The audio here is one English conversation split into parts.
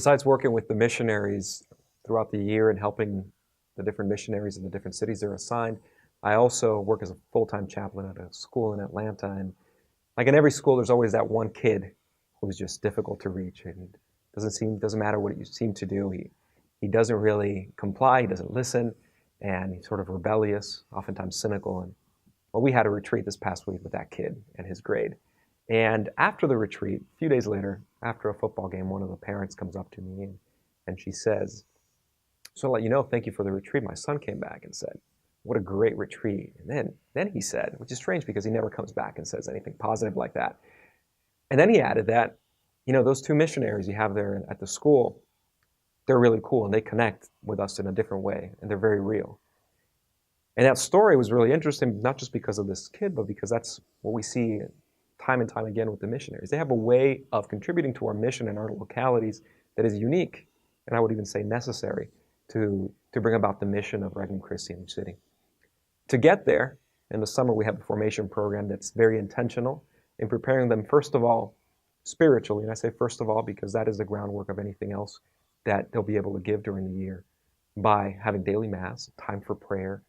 Besides working with the missionaries throughout the year and helping the different missionaries in the different cities they're assigned, I also work as a full-time chaplain at a school in Atlanta. And like in every school, there's always that one kid who's just difficult to reach and doesn't matter what you seem to do. He doesn't really comply, he doesn't listen, and he's sort of rebellious, oftentimes cynical. And well, we had a retreat this past week with that kid and his grade. And after the retreat, a few days later, after a football game, one of the parents comes up to me and she says, "So I'll let you know, thank you for the retreat. My son came back and said, what a great retreat." And then he said, which is strange because he never comes back and says anything positive like that. And then he added that, those two missionaries you have there at the school, they're really cool and they connect with us in a different way and they're very real. And that story was really interesting, not just because of this kid, but because that's what we see time and time again with the missionaries. They have a way of contributing to our mission in our localities that is unique, and I would even say necessary, to bring about the mission of Regnum Christi in the city. To get there, in the summer we have a formation program that's very intentional in preparing them, first of all, spiritually, and I say first of all because that is the groundwork of anything else that they'll be able to give during the year, by having daily mass, time for prayer,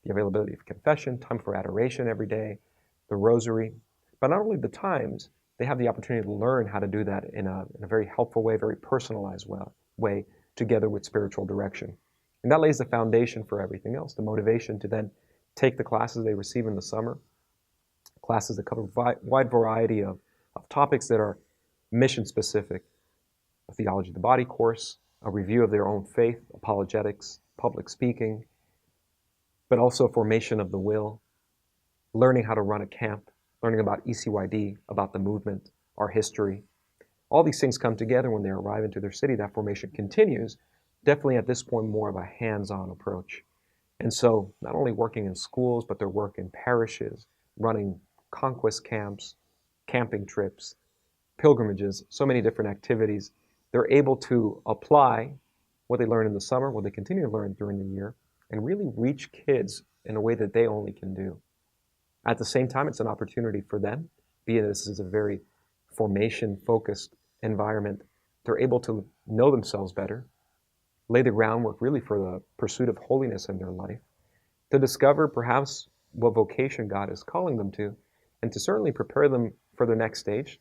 the availability of confession, time for adoration every day, the rosary. But not only the times, they have the opportunity to learn how to do that in a very helpful way, very personalized way, together with spiritual direction. And that lays the foundation for everything else, the motivation to then take the classes they receive in the summer, classes that cover a wide variety of topics that are mission-specific, a theology of the body course, a review of their own faith, apologetics, public speaking, but also formation of the will, learning how to run a camp, learning about ECYD, about the movement, our history. All these things come together when they arrive into their city. That formation continues, definitely at this point more of a hands-on approach. And so not only working in schools, but their work in parishes, running conquest camps, camping trips, pilgrimages, so many different activities. They're able to apply what they learn in the summer, what they continue to learn during the year, and really reach kids in a way that they only can do. At the same time, it's an opportunity for them, being this is a very formation-focused environment. They're able to know themselves better, lay the groundwork really for the pursuit of holiness in their life, to discover perhaps what vocation God is calling them to, and to certainly prepare them for their next stage.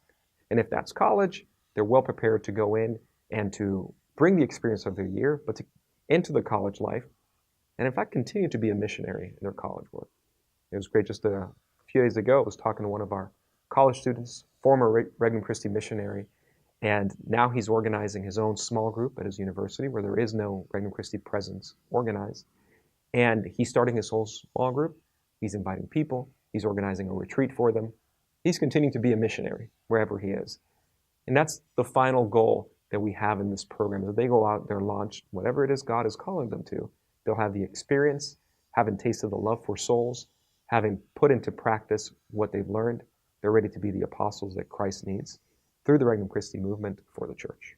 And if that's college, they're well prepared to go in and to bring the experience of their year, but into the college life, and in fact continue to be a missionary in their college work. It was great just a few days ago, I was talking to one of our college students, former Regnum Christi missionary, and now he's organizing his own small group at his university where there is no Regnum Christi presence organized. And he's starting his whole small group. He's inviting people. He's organizing a retreat for them. He's continuing to be a missionary wherever he is. And that's the final goal that we have in this program, that they go out there, launch whatever it is God is calling them to. They'll have the experience, having tasted the love for souls, having put into practice what they've learned. They're ready to be the apostles that Christ needs through the Regnum Christi movement for the church.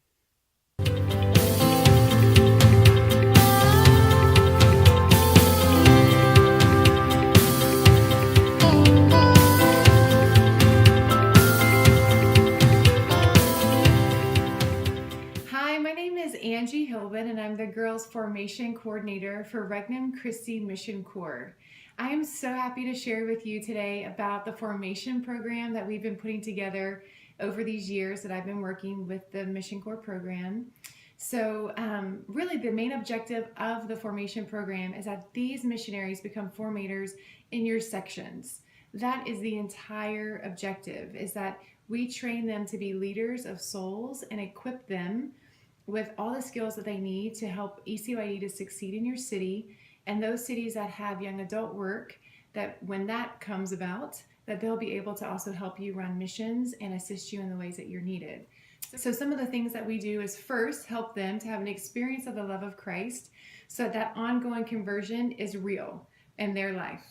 Hi, my name is Angie Hilbin, and I'm the Girls Formation Coordinator for Regnum Christi Mission Corps. I am so happy to share with you today about the formation program that we've been putting together over these years that I've been working with the Mission Corps program. So really the main objective of the formation program is that these missionaries become formators in your sections. That is the entire objective, is that we train them to be leaders of souls and equip them with all the skills that they need to help ECYD to succeed in your city, and those cities that have young adult work, that when that comes about, that they'll be able to also help you run missions and assist you in the ways that you're needed. So some of the things that we do is first help them to have an experience of the love of Christ so that ongoing conversion is real in their life.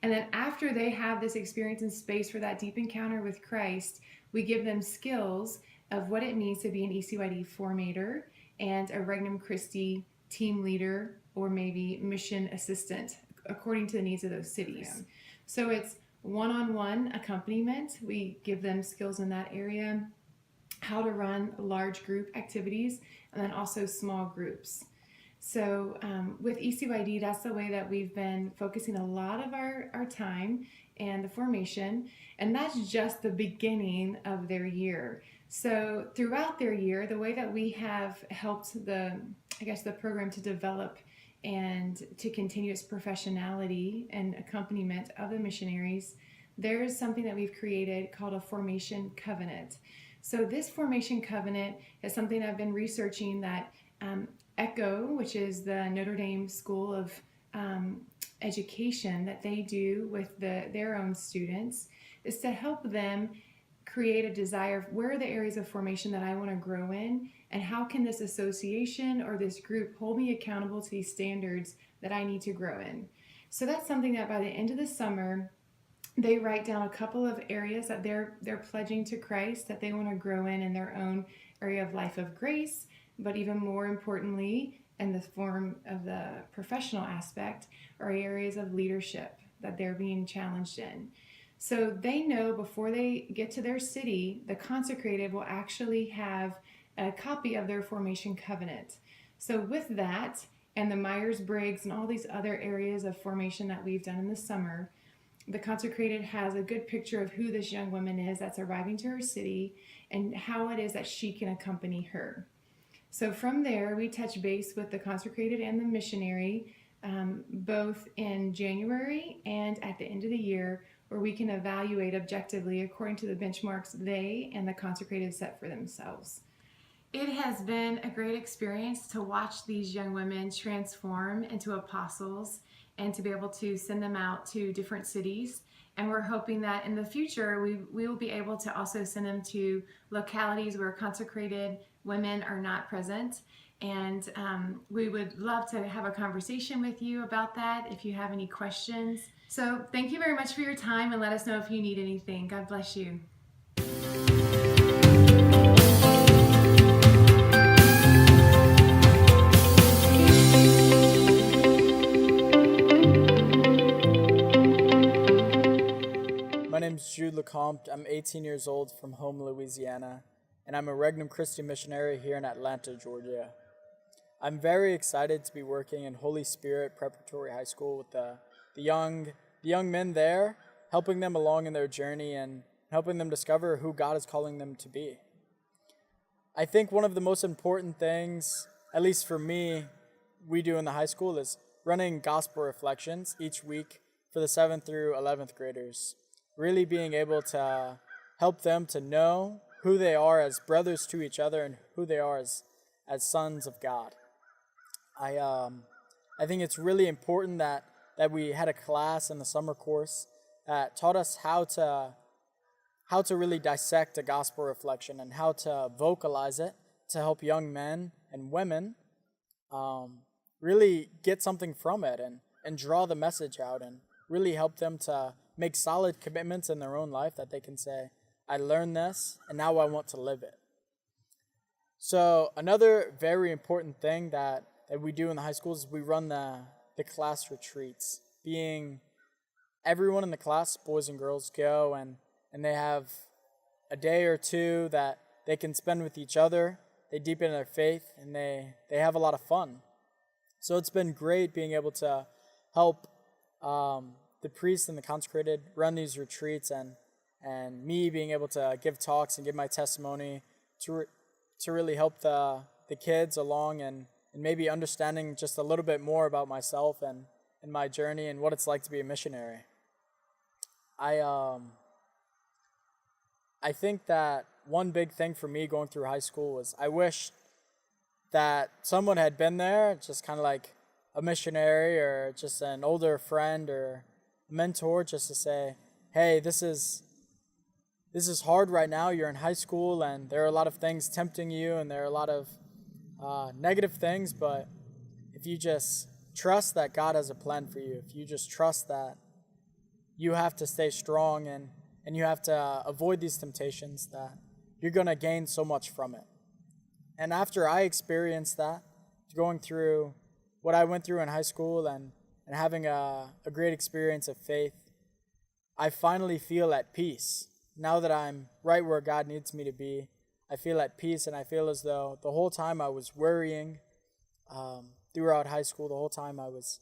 And then after they have this experience in space for that deep encounter with Christ, we give them skills of what it means to be an ECYD formator and a Regnum Christi team leader or maybe mission assistant according to the needs of those cities. Yeah. So it's one-on-one accompaniment. We give them skills in that area. how to run large group activities, and then also small groups. So with ECYD, that's the way that we've been focusing a lot of our time and the formation, and that's just the beginning of their year. So throughout their year, the way that we have helped the program to develop and to continue its professionality and accompaniment of the missionaries, there is something that we've created called a formation covenant. So this formation covenant is something I've been researching that ECHO, which is the Notre Dame School of Education that they do with their own students, is to help them create a desire of where are the areas of formation that I want to grow in, and how can this association or this group hold me accountable to these standards that I need to grow in. So that's something that by the end of the summer, they write down a couple of areas that they're pledging to Christ that they want to grow in their own area of life of grace, but even more importantly, in the form of the professional aspect, are areas of leadership that they're being challenged in. So they know before they get to their city, the consecrated will actually have a copy of their formation covenant. So with that, and the Myers-Briggs and all these other areas of formation that we've done in the summer, the consecrated has a good picture of who this young woman is that's arriving to her city and how it is that she can accompany her. So from there, we touch base with the consecrated and the missionary, both in January and at the end of the year, where we can evaluate objectively according to the benchmarks they and the consecrated set for themselves. It has been a great experience to watch these young women transform into apostles and to be able to send them out to different cities. And we're hoping that in the future, we will be able to also send them to localities where consecrated women are not present. And we would love to have a conversation with you about that if you have any questions. So thank you very much for your time, and let us know if you need anything. God bless you. My name is Jude Lecomte. I'm 18 years old from Home, Louisiana, and I'm a Regnum Christi missionary here in Atlanta, Georgia. I'm very excited to be working in Holy Spirit Preparatory High School with the young men there, helping them along in their journey and helping them discover who God is calling them to be. I think one of the most important things, at least for me, we do in the high school is running gospel reflections each week for the 7th through 11th graders. Really being able to help them to know who they are as brothers to each other and who they are as sons of God. I think it's really important that we had a class in the summer course that taught us how to really dissect a gospel reflection and how to vocalize it to help young men and women really get something from it and draw the message out and really help them to make solid commitments in their own life that they can say, I learned this and now I want to live it. So another very important thing that we do in the high schools is we run the class retreats. Being everyone in the class, boys and girls, go and they have a day or two that they can spend with each other. They deepen their faith and they have a lot of fun. So it's been great being able to help the priests and the consecrated run these retreats and me being able to give talks and give my testimony to really help the kids along and maybe understanding just a little bit more about myself and my journey and what it's like to be a missionary. I think that one big thing for me going through high school was I wish that someone had been there, just kind of like a missionary or just an older friend or a mentor, just to say, hey, this is hard right now. You're in high school and there are a lot of things tempting you and there are a lot of negative things, but if you just trust that God has a plan for you, if you just trust that you have to stay strong and you have to avoid these temptations, that you're going to gain so much from it. And after I experienced that, going through what I went through in high school and having a great experience of faith, I finally feel at peace. Now that I'm right where God needs me to be, I feel at peace, and I feel as though the whole time I was worrying throughout high school, the whole time I was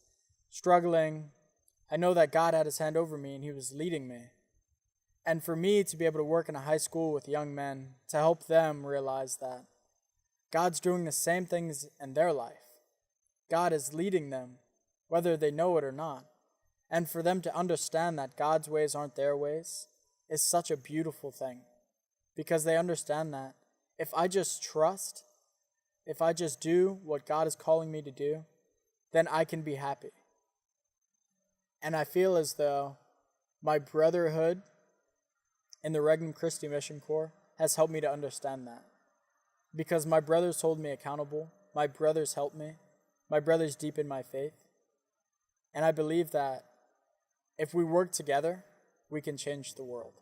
struggling, I know that God had his hand over me and he was leading me. And for me to be able to work in a high school with young men, to help them realize that God's doing the same things in their life. God is leading them, whether they know it or not. And for them to understand that God's ways aren't their ways is such a beautiful thing. Because they understand that if I just trust, if I just do what God is calling me to do, then I can be happy. And I feel as though my brotherhood in the Regnum Christi Mission Corps has helped me to understand that. Because my brothers hold me accountable, my brothers help me, my brothers deepen my faith. And I believe that if we work together, we can change the world.